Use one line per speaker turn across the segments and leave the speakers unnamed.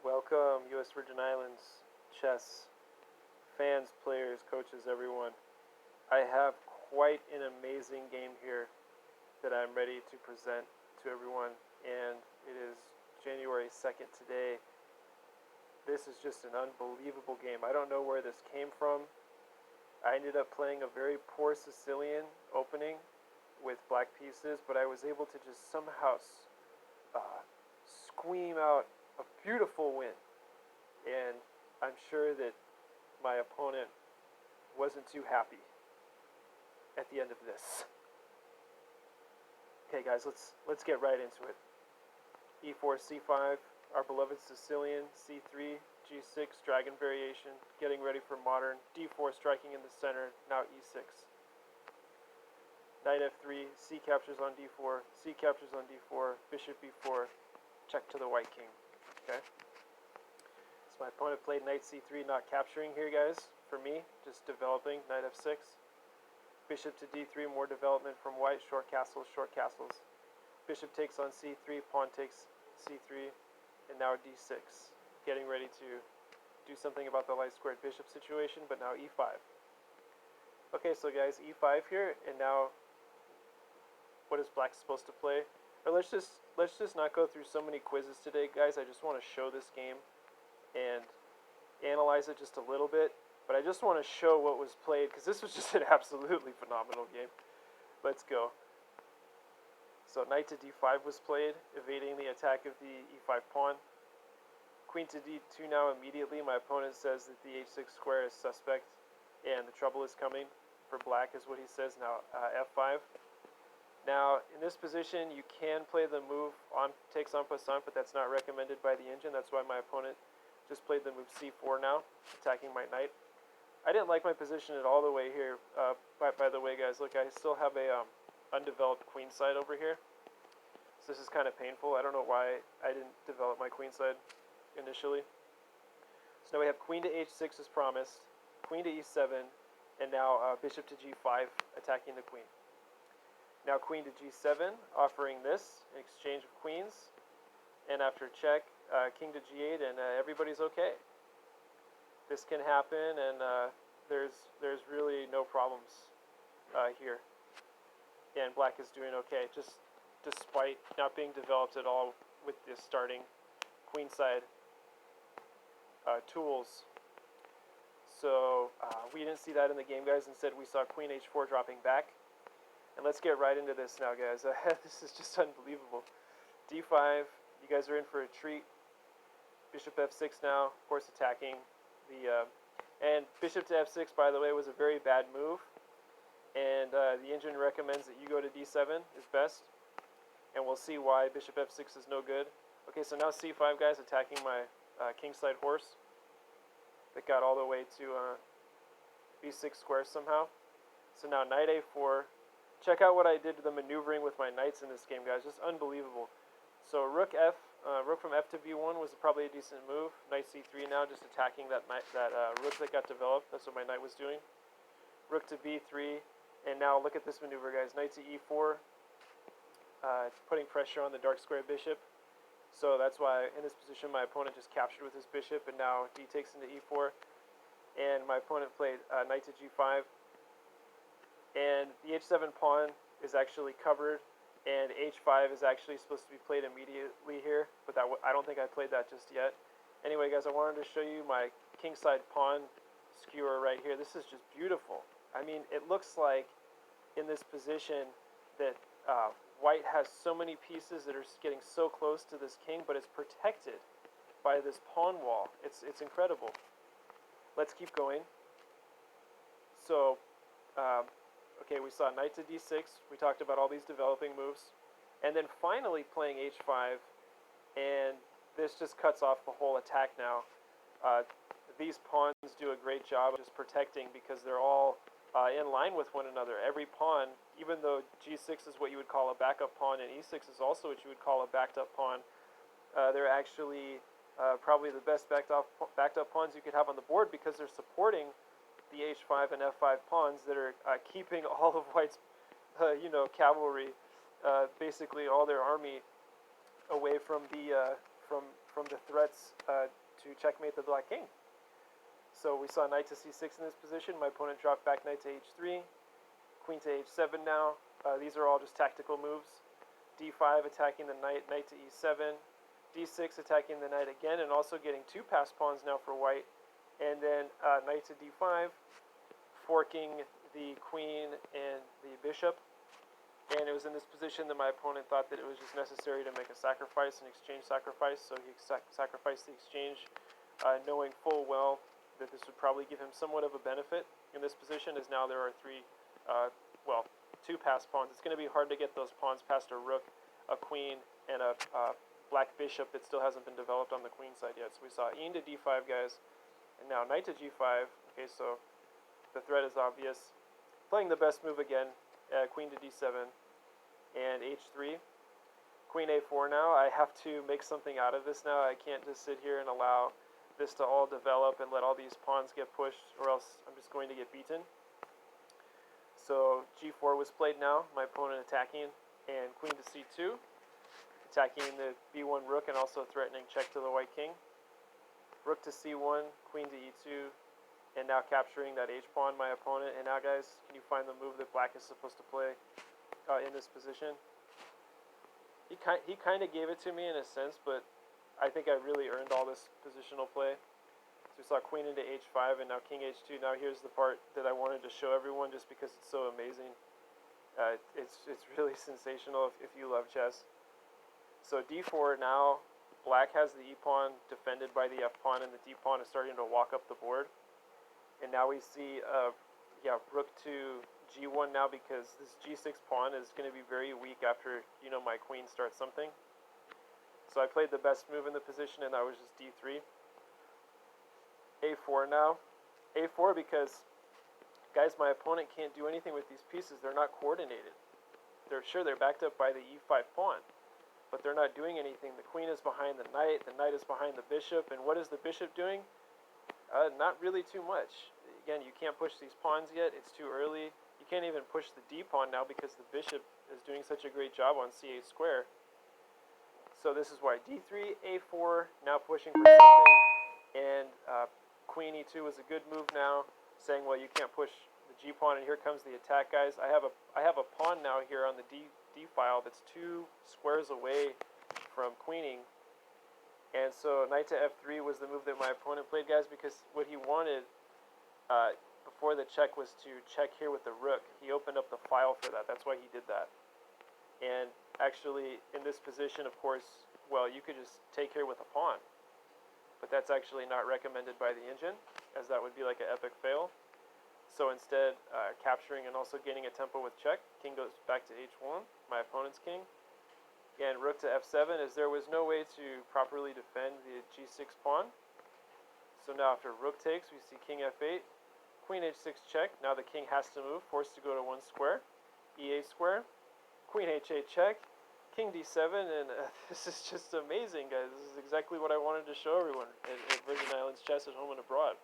Welcome, U.S. Virgin Islands, chess, fans, players, coaches, everyone. I have quite an amazing game here that I'm ready to present to everyone, and it is January 2nd today. This is just an unbelievable game. I don't know where this came from. I ended up playing a very poor Sicilian opening with black pieces, but I was able to just somehow squeam out a beautiful win. And I'm sure that my opponent wasn't too happy at the end of this. Okay, guys, let's get right into it. E4, C5, our beloved Sicilian, C3, G6, dragon variation, getting ready for modern, D4 striking in the center, now E6. Knight F3, C captures on D4, C captures on D4, bishop B4, check to the white king. Okay. So my opponent played knight C3, not capturing here, guys. For me, just developing, knight F6. Bishop to D3, more development from white, short castles, short castles. Bishop takes on C3, pawn takes C3, and now D6. Getting ready to do something about the light squared bishop situation, but now E5. Okay, so guys, E5 here, and now what is black supposed to play? Or let's just not go through so many quizzes today, guys. I just want to show this game and analyze it just a little bit. But I just want to show what was played, because this was just an absolutely phenomenal game. Let's go. So knight to D5 was played, evading the attack of the E5 pawn. Queen to D2 now immediately. My opponent says that the H6 square is suspect, and the trouble is coming for black, is what he says. Now F5. Now, in this position, you can play the move on takes en passant, but that's not recommended by the engine. That's why my opponent just played the move C4 now, attacking my knight. I didn't like my position at all the way here. By the way, guys, look, I still have a undeveloped queen side over here. So this is kind of painful. I don't know why I didn't develop my queen side initially. So now we have queen to H6 as promised, queen to E7, and now bishop to G5 attacking the queen. Now queen to G7, offering this in exchange of queens, and after check, king to G8, and everybody's okay. This can happen, and there's really no problems here, and black is doing okay, just despite not being developed at all with the starting queenside tools. So we didn't see that in the game, guys. Instead, we saw queen H4 dropping back. And let's get right into this now, guys. This is just unbelievable. D5, you guys are in for a treat. Bishop F6 now, of course, attacking the... and bishop to F6, by the way, was a very bad move. And the engine recommends that you go to D7 is best. And we'll see why bishop F6 is no good. Okay, so now C5, guys, attacking my kingside horse. That got all the way to B6 square somehow. So now knight A4. Check out what I did to the maneuvering with my knights in this game, guys. Just unbelievable. So rook from F to B1 was probably a decent move. Knight C3 now, just attacking that rook that got developed. That's what my knight was doing. Rook to B3, and now look at this maneuver, guys. Knight to E4, putting pressure on the dark square bishop. So that's why in this position my opponent just captured with his bishop, and now D takes into E4, and my opponent played knight to G5. And the H7 pawn is actually covered, and H5 is actually supposed to be played immediately here, but I don't think I played that just yet. Anyway, guys, I wanted to show you my kingside pawn skewer right here. This is just beautiful. I mean, it looks like in this position that white has so many pieces that are getting so close to this king, but it's protected by this pawn wall. It's incredible. Let's keep going. So... okay, we saw knight to D6. We talked about all these developing moves. And then finally playing H5. And this just cuts off the whole attack now. These pawns do a great job of just protecting because they're all in line with one another. Every pawn, even though G6 is what you would call a backup pawn and E6 is also what you would call a backed up pawn, they're actually probably the best backed up pawns you could have on the board because they're supporting the H5 and F5 pawns that are keeping all of white's, cavalry, basically all their army away from the the threats to checkmate the black king. So we saw knight to c6 in this position. My opponent dropped back knight to h3, queen to h7 now. These are all just tactical moves. d5 attacking the knight, knight to e7, d6 attacking the knight again, and also getting two passed pawns now for white. And then knight to d5, forking the queen and the bishop. And it was in this position that my opponent thought that it was just necessary to make a sacrifice, an exchange sacrifice. So he sacrificed the exchange, knowing full well that this would probably give him somewhat of a benefit in this position, as now there are two passed pawns. It's going to be hard to get those pawns past a rook, a queen, and a black bishop that still hasn't been developed on the queen side yet. So we saw e to d5, guys, and now knight to g5. Okay, so the threat is obvious. Playing the best move again, queen to d7, and h3. Queen a4 now. I have to make something out of this now. I can't just sit here and allow this to all develop and let all these pawns get pushed, or else I'm just going to get beaten. So g4 was played now, my opponent attacking, and queen to c2, attacking the b1 rook and also threatening check to the white king. Rook to c1, queen to e2, and now capturing that h-pawn, my opponent. And now, guys, can you find the move that black is supposed to play in this position? He kind of gave it to me in a sense, but I think I really earned all this positional play. So we saw queen into h5 and now king h2. Now here's the part that I wanted to show everyone just because it's so amazing. It's really sensational if you love chess. So d4 now, black has the e-pawn defended by the f-pawn, and the d-pawn is starting to walk up the board. And now we see rook to g1 now, because this g6 pawn is going to be very weak after, my queen starts something. So I played the best move in the position, and that was just d3. a4 now. a4 because, guys, my opponent can't do anything with these pieces. They're not coordinated. They're backed up by the e5 pawn, but they're not doing anything. The queen is behind the knight is behind the bishop, and what is the bishop doing? Not really too much. Again, you can't push these pawns yet. It's too early. You can't even push the d-pawn now because the bishop is doing such a great job on c8 square. So this is why d3, a4, now pushing for something, and queen e2 was a good move now, saying, well, you can't push the g-pawn, and here comes the attack, guys. I have a pawn now here on the d file that's 2 squares away from queening, and so knight to f3 was the move that my opponent played, guys, because what he wanted before the check was to check here with the rook. He opened up the file for that. That's why he did that. And actually, in this position, of course, well, you could just take here with a pawn. But that's actually not recommended by the engine, as that would be like an epic fail. So instead, capturing and also gaining a tempo with check, king goes back to h1, my opponent's king. And rook to f7, as there was no way to properly defend the g6 pawn. So now after rook takes, we see king f8, queen h6 check. Now the king has to move, forced to go to 1 square, e8 square, queen h8 check, king d7, and this is just amazing, guys. This is exactly what I wanted to show everyone at Virgin Islands Chess at Home and Abroad.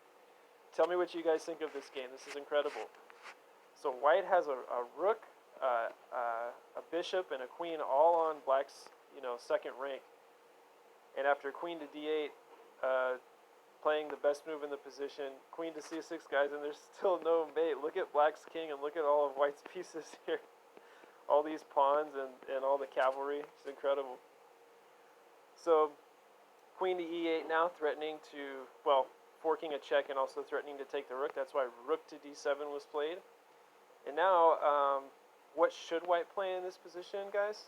Tell me what you guys think of this game. This is incredible. So white has a rook, a bishop, and a queen all on black's second rank. And after queen to d8, playing the best move in the position, queen to c6, guys, and there's still no mate. Look at black's king and look at all of white's pieces here. All these pawns and all the cavalry. It's incredible. So queen to e8 now, threatening to, well, forking a check and also threatening to take the rook. That's why rook to d7 was played. And now, what should white play in this position, guys?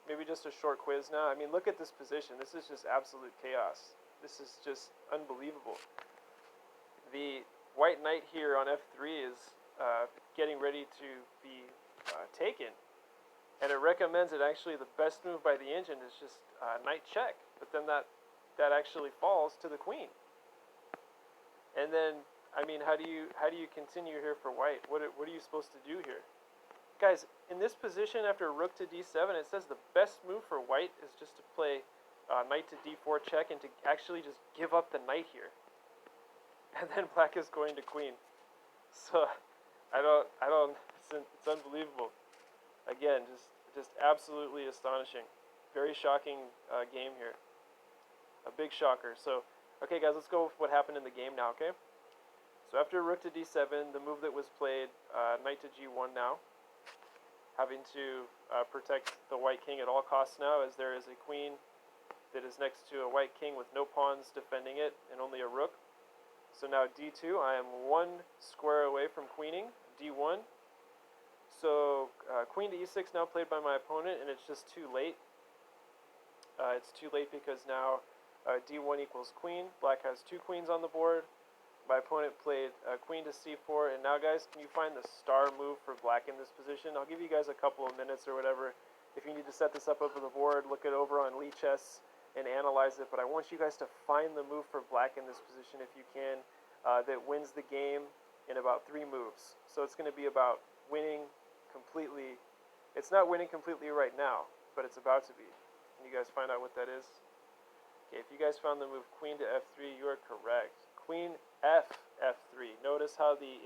Maybe just a short quiz now. I mean, look at this position. This is just absolute chaos. This is just unbelievable. The white knight here on f3 is getting ready to be taken. And it recommends that actually the best move by the engine is just knight check. But then that actually falls to the queen. And then, I mean, how do you continue here for white? What are you supposed to do here? Guys, in this position after rook to d7, it says the best move for white is just to play knight to d4 check and to actually just give up the knight here. And then black is going to queen. So, it's unbelievable. Again, just absolutely astonishing. Very shocking game here. A big shocker. So, okay, guys, let's go with what happened in the game now, okay? So after rook to d7, the move that was played, knight to g1 now, having to protect the white king at all costs now, as there is a queen that is next to a white king with no pawns defending it and only a rook. So now d2, I am one square away from queening. d1. So queen to e6 now played by my opponent, and it's just too late. It's too late because now d1 equals queen. Black has two queens on the board. My opponent played queen to c4, and now, guys, can you find the star move for black in this position? I'll give you guys a couple of minutes or whatever if you need to set this up over the board, look it over on Lichess and analyze it, but I want you guys to find the move for black in this position if you can that wins the game in about 3 moves. So it's going to be about winning completely. It's not winning completely right now, but it's about to be. Can you guys find out what that is? Okay, if you guys found the move queen to f3, you are correct. Queen f3. Notice how the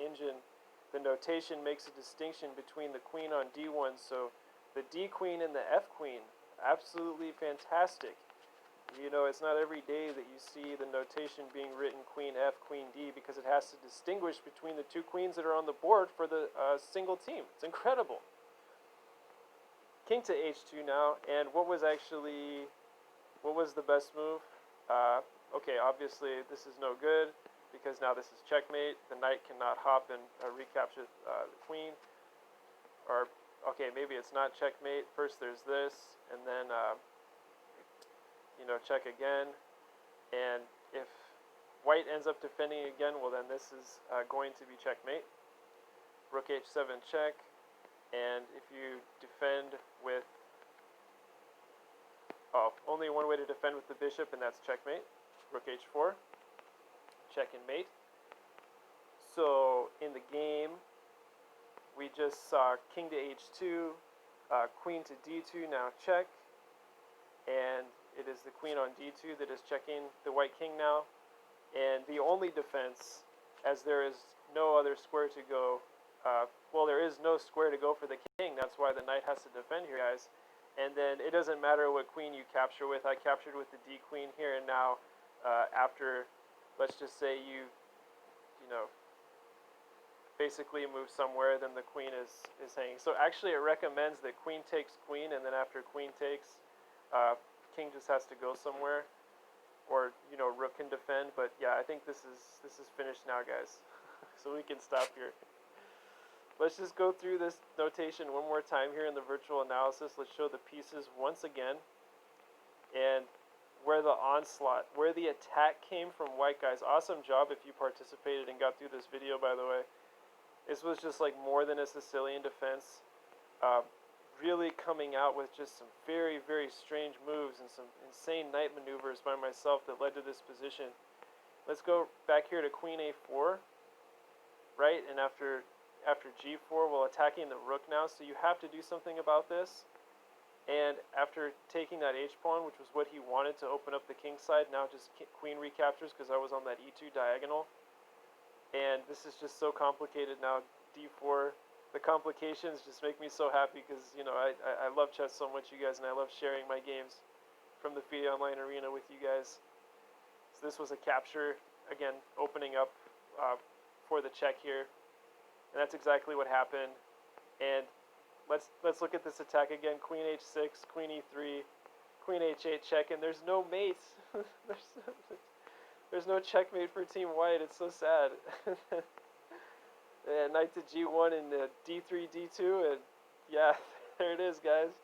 notation makes a distinction between the queen on d1. So the d queen and the f queen, absolutely fantastic. You know, it's not every day that you see the notation being written queen f, queen d, because it has to distinguish between the 2 queens that are on the board for the single team. It's incredible. King to h2 now, and what was the best move? Okay, obviously this is no good because now this is checkmate. The knight cannot hop and recapture the queen. Or, okay, maybe it's not checkmate. First there's this, and then, check again. And if white ends up defending again, well then this is going to be checkmate. Rook h7 check, and if you defend with, only one way to defend with the bishop, and that's checkmate. Rook h4, check and mate. So in the game, we just saw king to h2, queen to d2, now check, and it is the queen on d2 that is checking the white king now. And the only defense, as there is no other square to go, well, there is no square to go for the king, that's why the knight has to defend here, guys. And then it doesn't matter what queen you capture with. I captured with the d queen here, and now after, let's just say you basically move somewhere, then the queen is hanging. So actually it recommends that queen takes queen, and then after queen takes, king just has to go somewhere, or rook can defend. But yeah, I think this is finished now, guys. So we can stop here. Let's just go through this notation one more time here in the virtual analysis. Let's show the pieces once again, and where the onslaught, where the attack came from white, guys. Awesome job if you participated and got through this video, by the way. This was just like more than a Sicilian defense. Really coming out with just some very, very strange moves and some insane knight maneuvers by myself that led to this position. Let's go back here to queen a4, right? And after g4, well, attacking the rook now, so you have to do something about this. And after taking that h-pawn, which was what he wanted to open up the king side, now just queen recaptures because I was on that e2 diagonal. And this is just so complicated now, d4. The complications just make me so happy because, I love chess so much, you guys, and I love sharing my games from the FIDE Online Arena with you guys. So this was a capture, again, opening up for the check here. And that's exactly what happened. And let's look at this attack again. Queen h6, queen e3, queen h8 check, and there's no mate. there's no checkmate for Team White. It's so sad. And knight to g1 and d3, d2, and yeah, there it is, guys.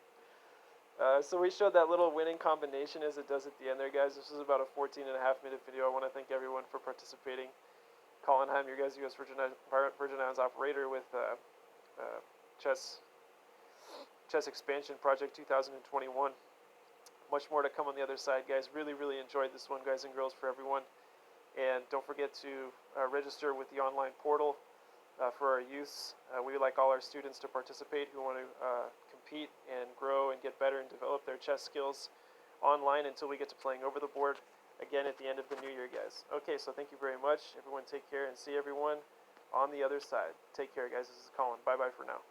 So we showed that little winning combination as it does at the end there, guys. This was about a 14.5-minute video. I want to thank everyone for participating. Colin Heim, your guys' US Virgin Islands operator with Chess Expansion Project 2021. Much more to come on the other side, guys. Really, really enjoyed this one, guys and girls, for everyone. And don't forget to register with the online portal for our use. We would like all our students to participate who want to compete and grow and get better and develop their chess skills online until we get to playing over the board again at the end of the new year, guys. Okay, so thank you very much. Everyone take care, and see everyone on the other side. Take care, guys. This is Colin. Bye-bye for now.